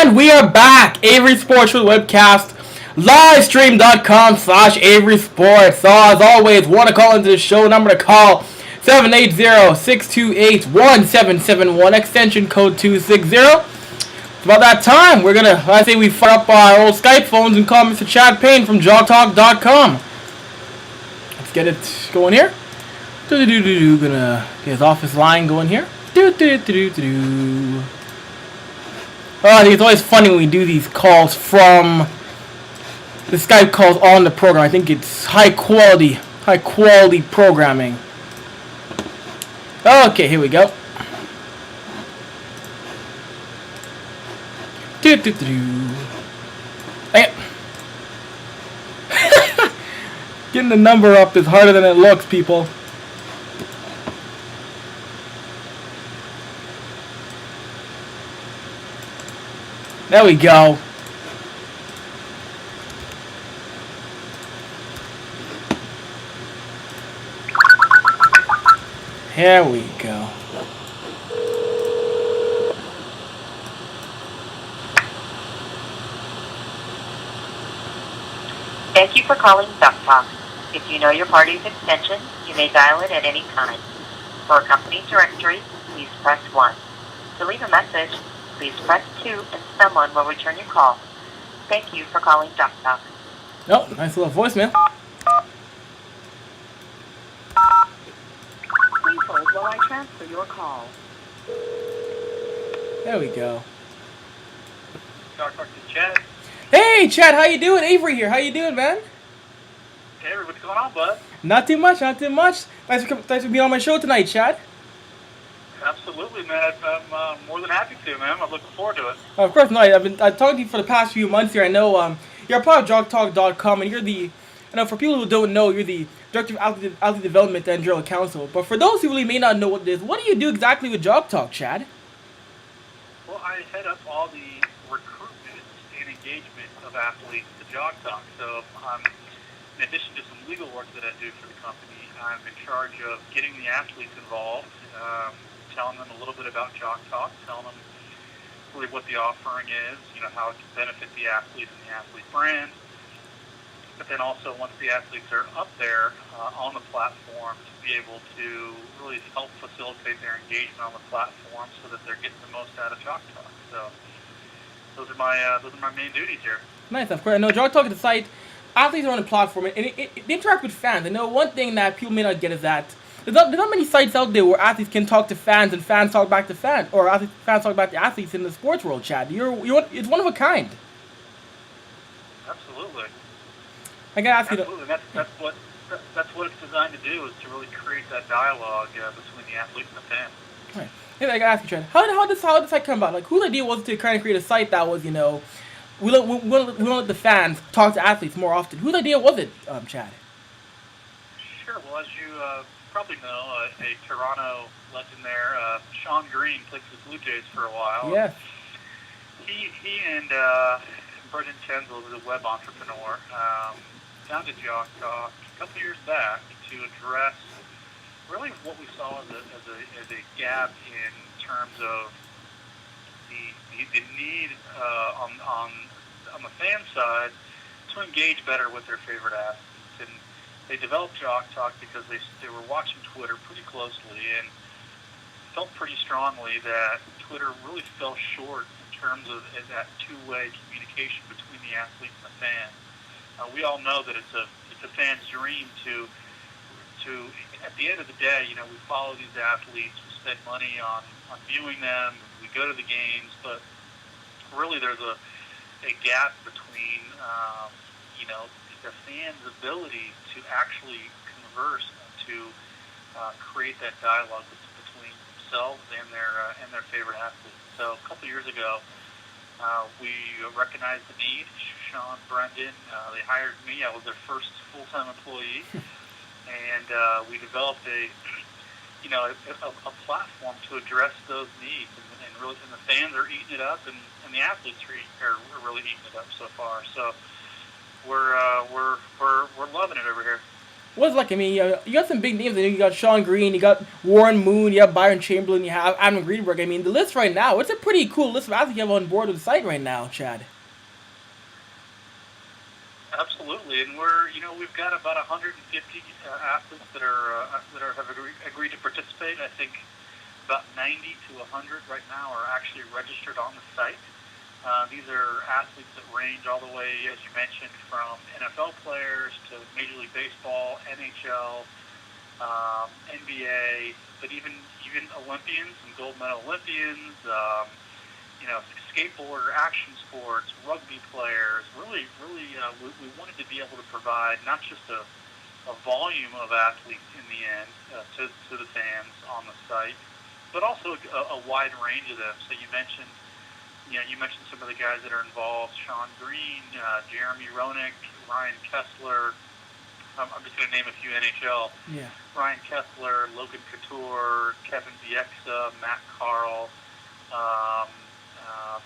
And we are back. Avry Sports with Webcast. Livestream.com/Avry Sports. So as always, want to call into the show, number to call 780-628-1771, extension code 260. It's about that time. We fire up our old Skype phones and call Mr. Chad Payne from JockTalk.com. Let's get it going here. Gonna get his office line going here. I think it's always funny when we do these calls from the Skype calls on the program. I think it's high quality programming. Okay, here we go. Getting the number up is harder than it looks, people. There we go. Here we go. Thank you for calling JockTalk's. If you know your party's extension, you may dial it at any time. For a company directory, please press 1. To leave a message, please press 2 and someone will return your call. Thank you for calling JockTalk. Oh, nice little voicemail. Please hold while I transfer your call. There we go. JockTalk to Chad. Hey, Chad, how you doing? Avery here. How you doing, man? Hey, what's going on, bud? Not too much. Thanks for being on my show tonight, Chad. Absolutely, man. I'm more than happy to, man. I'm looking forward to it. Of course, no. I've talking to you for the past few months here. I know you're a part of JockTalk.com, and you're the, for people who don't know, you're the Director of Athlete Development and Journal Counsel. But for those who really may not know what it is, what do you do exactly with JockTalk, Chad? Well, I head up all the recruitment and engagement of athletes to JockTalk. So, in addition to some legal work that I do for the company, I'm in charge of getting the athletes involved, telling them a little bit about JockTalk, telling them really what the offering is, how it can benefit the athlete and the athlete brand. But then also, once the athletes are up there on the platform, to be able to really help facilitate their engagement on the platform so that they're getting the most out of JockTalk. So those are my main duties here. Nice, of course. I know JockTalk is a site. Athletes are on the platform, and they interact with fans. I know one thing that people may not get is that there's not many sites out there where athletes can talk to fans and fans talk back to fans, or fans talk back to athletes in the sports world, Chad. It's one of a kind. Absolutely. I gotta ask you. Absolutely. That's what it's designed to do, is to really create that dialogue between the athlete and the fan. Right. Hey, I gotta ask you, Chad. How did this come about? Like, whose idea was it to kind of create a site that was, we don't let the fans talk to athletes more often? Whose idea was it, Chad? Sure. Well, as you probably know, a Toronto legend there, Sean Green, played for the Blue Jays for a while. Yes. He and Brendan Tenzel, who's a web entrepreneur, founded JockTalk a couple years back to address really what we saw as a gap in terms of the need on the fan side to engage better with their favorite athletes. And they developed JockTalk because they were watching Twitter pretty closely and felt pretty strongly that Twitter really fell short in terms of that two-way communication between the athlete and the fan. We all know that it's a fan's dream to at the end of the day, we follow these athletes, we spend money on viewing them, we go to the games, but really there's a gap between the fans' ability to actually converse and to create that dialogue between themselves and their favorite athletes. So a couple years ago, we recognized the need. Sean, Brendan, they hired me. I was their first full-time employee, and we developed a platform to address those needs. And the fans are eating it up, and the athletes are really eating it up so far. So we're loving it over here. What's like? I mean, you got some big names. You got Sean Green, you got Warren Moon, you have Byron Chamberlain, you have Adam Greenberg. I mean, the list right now, it's a pretty cool list of athletes you have on board with the site right now, Chad. Absolutely, and we've got about 150 athletes that have agreed to participate. I think about 90 to 100 right now are actually registered on the site. These are athletes that range all the way, as you mentioned, from NFL players to Major League Baseball, NHL, NBA, but even Olympians and gold medal Olympians. Skateboarder, action sports, rugby players. Really, we wanted to be able to provide not just a volume of athletes in the end to the fans on the site, but also a wide range of them. So you mentioned some of the guys that are involved: Sean Green, Jeremy Roenick, Ryan Kessler. I'm just going to name a few NHL. Yeah. Ryan Kessler, Logan Couture, Kevin Bieksa, Matt Carl.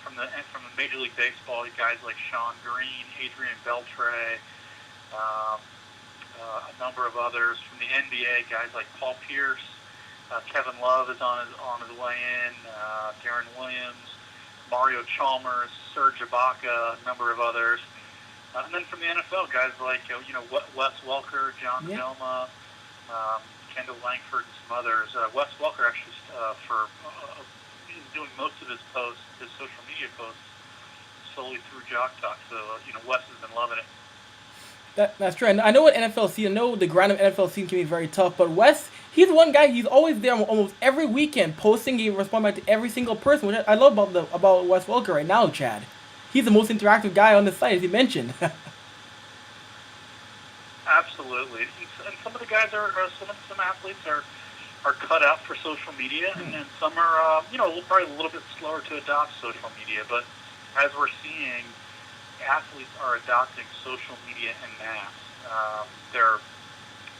From the Major League Baseball, guys like Sean Green, Adrian Beltre, a number of others. From the NBA, guys like Paul Pierce, Kevin Love is on his way in, Darren Williams, Mario Chalmers, Serge Ibaka, a number of others. And then from the NFL, guys like Wes Welker, John Noma, Kendall Langford, and some others. Wes Welker actually is doing most of his social media posts, solely through JockTalk. So Wes has been loving it. That's true. And I know what NFL season. I know the grind of NFL season can be very tough, but Wes, he's one guy. He's always there almost every weekend, posting. He responds back to every single person, which I love about Wes Welker right now, Chad. He's the most interactive guy on the site, as you mentioned. Absolutely, and some of the guys some athletes are cut out for social media, and some are probably a little bit slower to adopt social media. But as we're seeing, athletes are adopting social media en masse.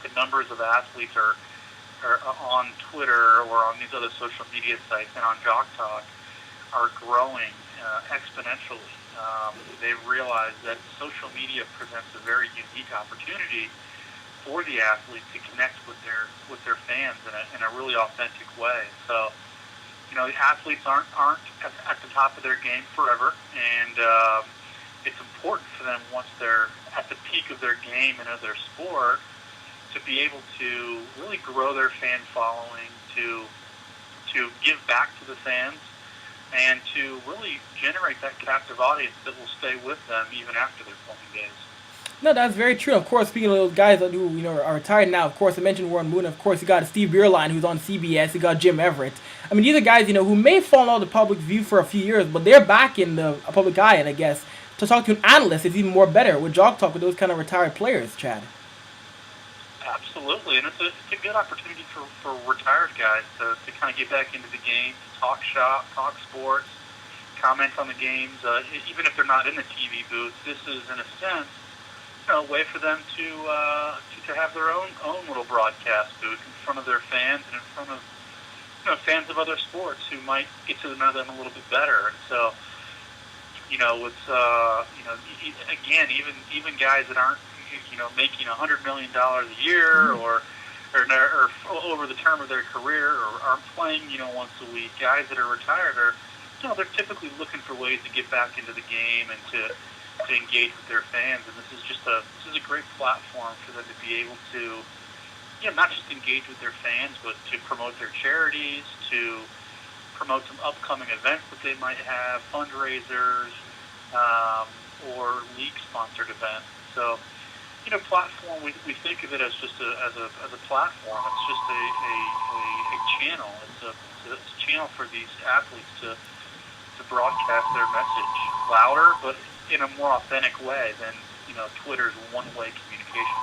The numbers of athletes are on Twitter or on these other social media sites and on JockTalk are growing exponentially. They've realized that social media presents a very unique opportunity for the athletes to connect with their fans in a really authentic way. So, the athletes aren't at the top of their game forever, and it's important for them once they're at the peak of their game and of their sport to be able to really grow their fan following, to give back to the fans, and to really generate that captive audience that will stay with them even after their playing days. No, that's very true. Of course, speaking of those guys who are retired now, of course, I mentioned Warren Moon. Of course, you got Steve Bierlein, who's on CBS. You got Jim Everett. I mean, these are guys who may fall out of the public view for a few years, but they're back in the public eye. And I guess to talk to an analyst is even more better with JockTalk with those kind of retired players, Chad. Absolutely, and it's a good opportunity for retired guys to kind of get back into the game, to talk shop, talk sports, comment on the games. Even if they're not in the TV booth, this is in a sense a way for them to have their own little broadcast booth in front of their fans and in front of fans of other sports who might get to know them a little bit better. And so, it's again, even guys that aren't making $100 million a year or over the term of their career or aren't playing once a week, guys that are retired are they're typically looking for ways to get back into the game and to engage with their fans, and this is a great platform for them to be able to not just engage with their fans, but to promote their charities, to promote some upcoming events that they might have, fundraisers, or league sponsored events. So platform, we think of it as just as a platform. It's just a channel. It's a channel for these athletes to broadcast their message louder, but in a more authentic way than Twitter's one-way communication.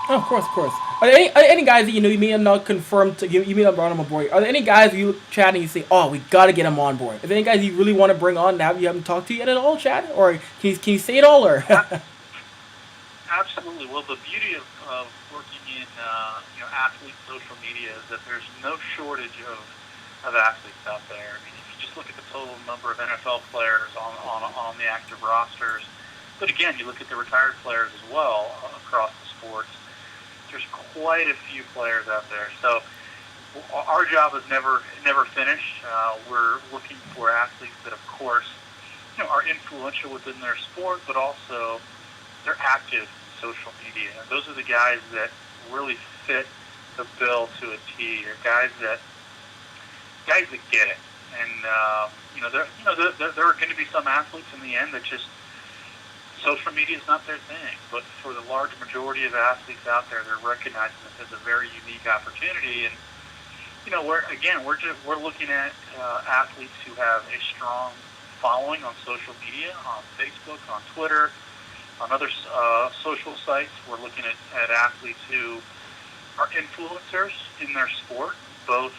Oh, of course. Are there any guys that you may have not confirmed you may have brought them on board? Are there any guys you chat and you say, oh, we got to get them on board? Are there any guys you really want to bring on that you haven't talked to yet at all, Chad? Or can you say it all? Or Absolutely. Well, the beauty of working in athlete social media is that there's no shortage of athletes out there. I mean, if you just look at the total number of NFL players on the active rosters, but again, you look at the retired players as well across the sports. there's quite a few players out there. So our job is never finished. We're looking for athletes that, of course, are influential within their sport, but also they're active in social media. And those are the guys that really fit the bill to a T. Or guys that get it. And there are going to be some athletes in the end that just social media is not their thing. But for the large majority of athletes out there, they're recognizing this as a very unique opportunity. And we're looking at athletes who have a strong following on social media, on Facebook, on Twitter, on other social sites. We're looking at athletes who are influencers in their sport, both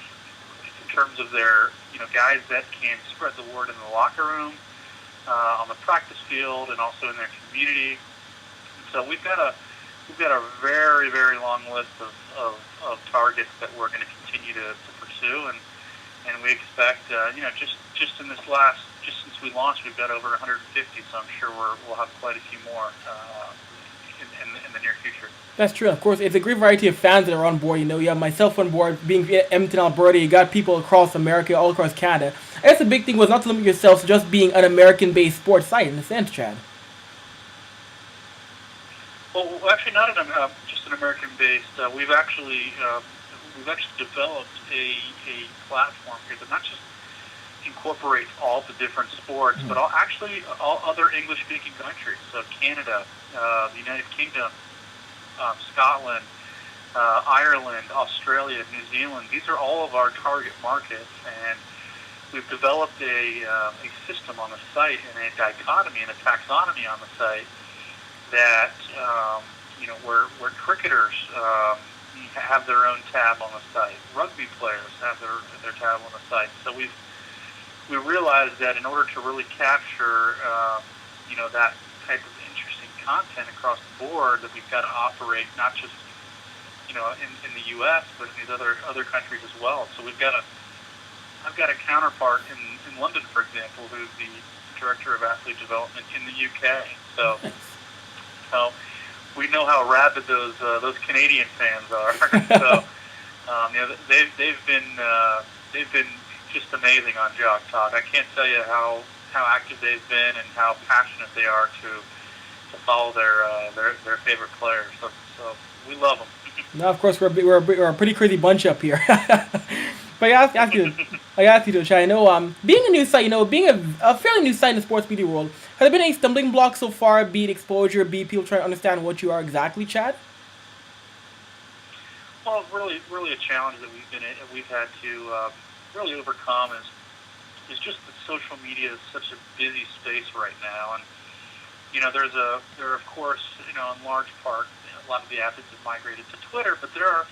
in terms of their guys that can spread the word in the locker room, on the practice field, and also in their community. And so we've got a very, very long list of targets that we're going to continue to pursue, and we expect just in this last, just since we launched, we've got over 150. So I'm sure we'll have quite a few more in the near future. That's true. Of course, it's a great variety of fans that are on board. You have myself on board, being in Edmonton, Alberta. You got people across America, all across Canada. I guess the big thing was not to limit yourself to just being an American-based sports site, in a sense, Chad. Well, actually, not just an American-based. We've actually developed a platform here that not just incorporates all the different sports, but all other English-speaking countries. So Canada, the United Kingdom, Scotland, Ireland, Australia, New Zealand. These are all of our target markets, and we've developed a system on the site and a dichotomy and a taxonomy on the site that where cricketers have their own tab on the site, rugby players have their tab on the site. So we realized that in order to really capture that type of interesting content across the board, that we've got to operate not just in the U.S. but in these other countries as well. So I've got a counterpart in London, for example, who's the director of athlete development in the UK. So we know how rabid those Canadian fans are. So they've been just amazing on Jock Talk. I can't tell you how active they've been and how passionate they are to follow their favorite players. So we love them. Now, of course, we're a pretty crazy bunch up here. But I ask you to Chad. I know, being a new site, being a fairly new site in the sports media world, has there been any stumbling blocks so far? Be it exposure, be it people trying to understand what you are exactly, Chad? Well, really a challenge that we've had to really overcome is just that social media is such a busy space right now, and there are of course in large part a lot of the athletes have migrated to Twitter, but there are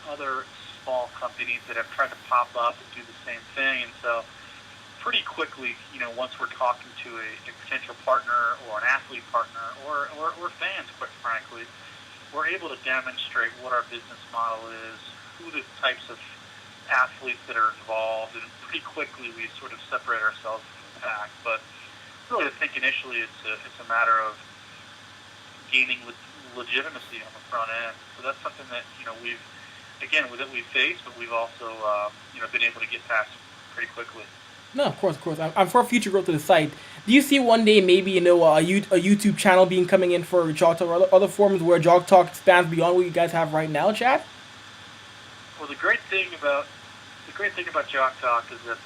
other small companies that have tried to pop up and do the same thing, and so pretty quickly, once we're talking to a potential partner or an athlete partner or fans, quite frankly, we're able to demonstrate what our business model is, who the types of athletes that are involved, and pretty quickly we sort of separate ourselves from the pack. But really, I think initially it's a matter of gaining legitimacy on the front end. So that's something that we've faced, but we've also been able to get past pretty quickly. No, of course. I'm for future growth of the site. Do you see one day maybe a YouTube channel being coming in for Jock Talk or other forums where Jock Talk expands beyond what you guys have right now, Chad? Well, the great thing about Jock Talk is that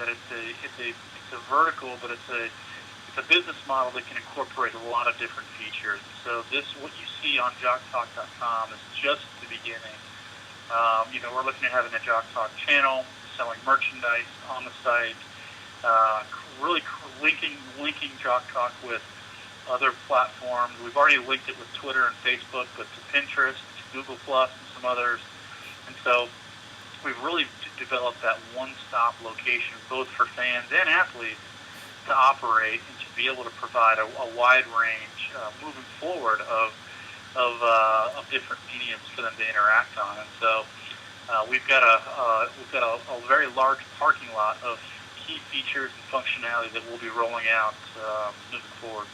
it's a vertical, but it's a business model that can incorporate a lot of different features. So what you see on JockTalk.com is just the beginning. We're looking at having a Jock Talk channel, selling merchandise on the site, really linking Jock Talk with other platforms. We've already linked it with Twitter and Facebook, but to Pinterest, to Google Plus, and some others. And so we've really developed that one-stop location, both for fans and athletes, to operate and to be able to provide a wide range moving forward of different mediums for them to interact on. And so we've got a very large parking lot of key features and functionality that we'll be rolling out moving forward.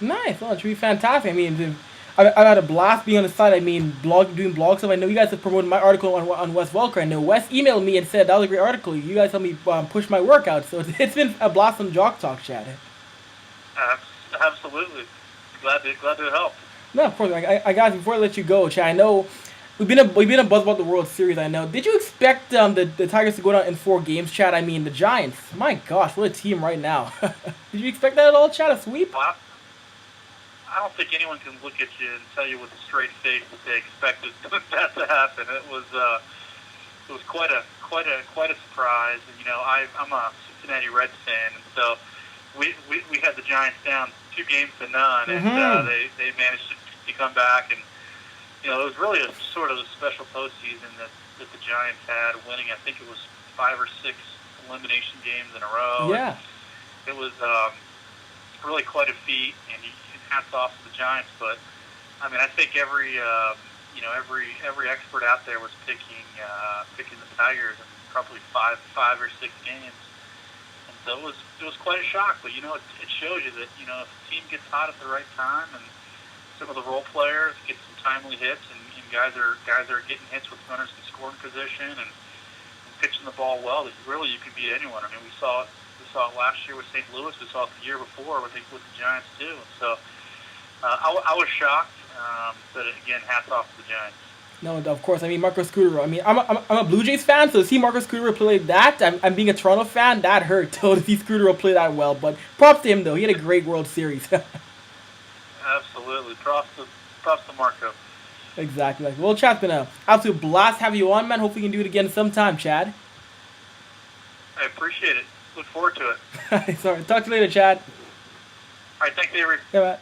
Nice. Well, it should be fantastic. I mean, I've had a blast being on the site. I mean, doing blog stuff. I know you guys have promoted my article on Wes Welker. I know Wes emailed me and said that was a great article. You guys helped me push my work out. So it's been a blast on Jock Talk, Chad. Absolutely. Glad to help. No, of course. I guys, before I let you go, Chad, I know we've been a buzz about the World Series. I know. Did you expect the Tigers to go down in 4 games, Chad? I mean, the Giants. My gosh, what a team right now. Did you expect that at all, Chad? A sweep? Well, I don't think anyone can look at you and tell you with a straight face that they expected that to happen. It was quite a surprise. And you know, I'm a Cincinnati Reds fan, and so we had the Giants down 2 games to none, and they managed to come back. And you know, it was really a sort of a special postseason that the Giants had, winning. I think it was 5 or 6 elimination games in a row. Yeah, and it was really quite a feat, and hats off to the Giants. But I mean, I think every expert out there was picking the Tigers in probably 5 or 6 games, and so it was quite a shock. But you know, it shows you that, you know, if a team gets hot at the right time, and some of the role players get some timely hits, and guys are getting hits with runners in scoring position and pitching the ball well, that really you can beat anyone. I mean, we saw it last year with St. Louis. We saw it the year before with the Giants too. And so I was shocked, but again, hats off to the Giants. no, of course. I mean, Marcus Scudero. I mean, I'm a Blue Jays fan, so to see Marcus Scudero play that, I'm being a Toronto fan, that hurt to see Scudero play that well. But props to him, though. He had a great World Series. Absolutely. Props to Marco. Exactly. Well, Chad, it's been an absolute blast having you on, man. Hopefully we can do it again sometime, Chad. I appreciate it. Look forward to it. Sorry. Talk to you later, Chad. All right. Thanks, Avery. Yeah, man.